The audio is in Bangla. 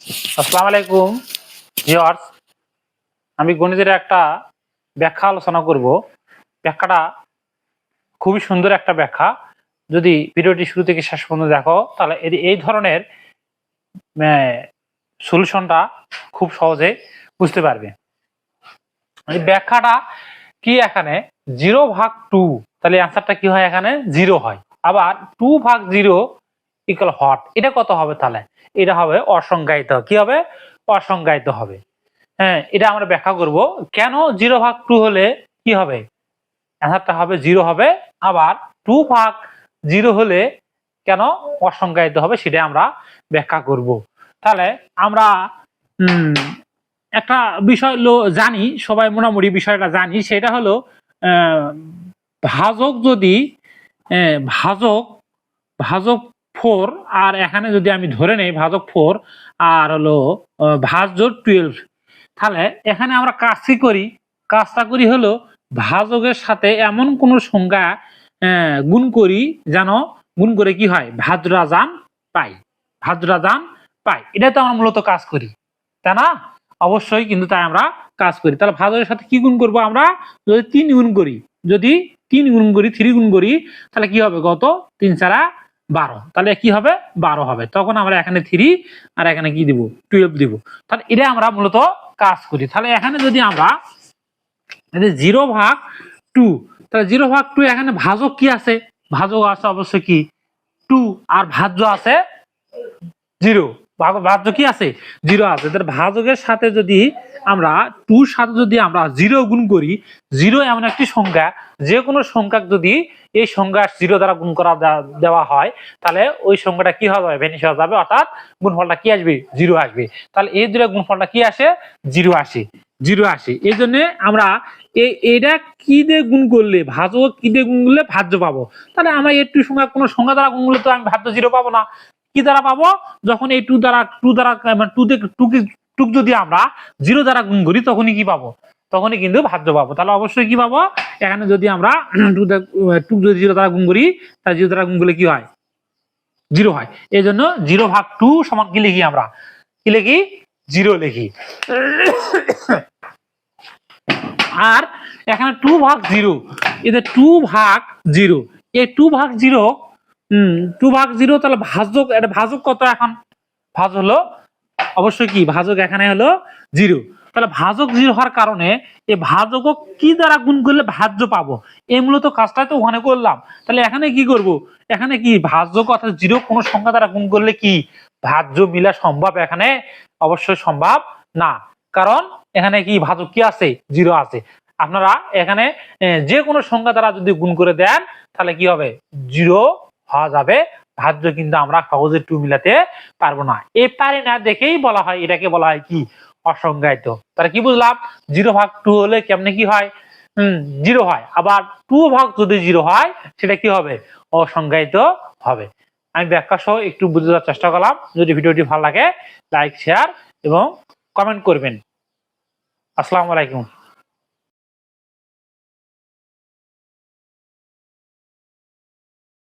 আসসালামু আলাইকুম ভিউয়ার্স। আমি গণিতের একটা ব্যাখ্যা আলোচনা করব। ব্যাখ্যাটা খুবই সুন্দর একটা ব্যাখ্যা। যদি ভিডিওটি শুরু থেকে শেষ পর্যন্ত দেখো তাহলে এই ধরনের সলিউশনটা খুব সহজে বুঝতে পারবে। এই ব্যাখ্যাটা কি, এখানে 0/2, তাহলে অ্যান্সারটা কি হয়, এখানে 0 হয়। আবার 2/0 ইকুয়াল হট, এটা কত হবে? তাহলে এটা হবে অসংজ্ঞায়িত। কি হবে? অসংজ্ঞায়িত হবে। হ্যাঁ, এটা আমরা ব্যাখ্যা করব কেন 0/2 হলে কি হবে, অ্যান্সারটা হবে 0 হবে। আবার 2/0 হলে কেন অসংজ্ঞায়িত হবে সেটা আমরা ব্যাখ্যা করব। তাহলে আমরা একটা বিষয় জানি, সবাই মোটামুটি বিষয়টা জানি, সেটা হলো ভাজক যদি ভাজক ভাজক 4, আর এখানে যদি আমি ধরে নেই ভাজক 4 আর হলো ভাজ্য 12, তাহলে এখানে আমরা কাজটা করি হলো ভাজকের সাথে এমন কোন সংখ্যা গুণ করি যেন গুণ করে কি হয়, ভাজ্যরাজান পাই। এটা তো আমরা মূলত কাজ করি, তাই না? অবশ্যই কিন্তু তাই আমরা কাজ করি। তাহলে ভাজকের সাথে কি গুণ করব আমরা? যদি 3 গুণ করি, 3 গুণ করি তাহলে কি হবে, কত? 3 4 12, তাহলে কি হবে? 12 হবে। তখন আমরা এখানে 3 আর এখানে কি দিব? 12 দিব। তাহলে এটা আমরা মূলত কাজ করি। তাহলে এখানে যদি আমরা 0/2, তাহলে 0/2 এখানে ভাজক কি আছে? ভাজক আছে অবশ্যই কি 2, আর ভাজ্য আছে 0। ভাজ্য কি আছে? 0 আছে। তাহলে ভাজকের সাথে যদি আমরা 2 সাথে যদি আমরা 0 গুণ করি, 0 এমন একটি সংখ্যা, যে কোনো সংখ্যা যদি এই সংখ্যা 0 দ্বারা গুণ করা দেওয়া হয় তাহলে ওই সংখ্যাটা কি হয়ে যাবে? ভ্যানিশ হয়ে যাবে, অর্থাৎ গুণফলটা কি আসবে? 0 আসবে। তাহলে এই দুটো গুণফলটা কি আসে? 0 আসে। এই জন্য আমরা এটা কি দিয়ে গুণ করলে, ভাজক কি দিয়ে গুণ করলে ভাজ্য পাবো? তাহলে আমরা একটু সংখ্যা, কোনো সংখ্যা দ্বারা গুণ করলে তো আমি ভাজ্য 0 পাবো না। কি দ্বারা পাবো? যখন এই 2 দ্বারা মানে 2 যদি আমরা 0 দ্বারা গুণ করি তখনই কি পাবো? তখনই কিন্তু ভাজ্য পাবো। তাহলে অবশ্যই কি পাবো? এখানে যদি আমরা 2 যদি 0 দ্বারা গুণ করি, তাহলে 0 দ্বারা গুণ করলে কি হয়? 0 হয়। এই জন্য 0/2 সমান কি লিখি আমরা? কি লিখি? 0 লিখি। আর এখানে 2/0, এতে 2/0, এই 2/0 তাহলে ভাজক, এটা ভাজক কত? এখন ভাজ হলো অবশ্যই কি ভাজক, এখানে হলো 0। তাহলে ভাজক 0 হওয়ার কারণে এই ভাজক কি দ্বারা গুণ করলে ভাজ্য পাবো, এই মূলত কাজটাই তো ওখানে করলাম। তাহলে এখানে কি করব? এখানে কি ভাজক অর্থাৎ 0 কোন সংখ্যা দ্বারা গুণ করলে কি ভাজ্য মিলা সম্ভব? এখানে অবশ্যই সম্ভব না, কারণ এখানে কি ভাজক কি আছে? 0 আছে। আপনারা এখানে যে কোনো সংখ্যা দ্বারা যদি গুণ করে দেন তাহলে কি হবে? 0 হওয়া যাবে। ভাজ্য কিন্তু আমরা সহজে 2 মিলাতে পারবো না। এই পারি না দেখেই বলা হয়, এটাকে বলা হয় কি? অসংজ্ঞায়িত। তাহলে কি বুঝলাম? 0/2 হলে কেমনে কি হয়? 0 হয়। আবার 2 যদি 0 হয় সেটা কি হবে? অসংজ্ঞায়িত হবে। আমি ব্যাখ্যা সহ একটু বোঝার চেষ্টা করলাম। যদি ভিডিওটি ভালো লাগে লাইক, শেয়ার এবং কমেন্ট করবেন। আসসালামু আলাইকুম।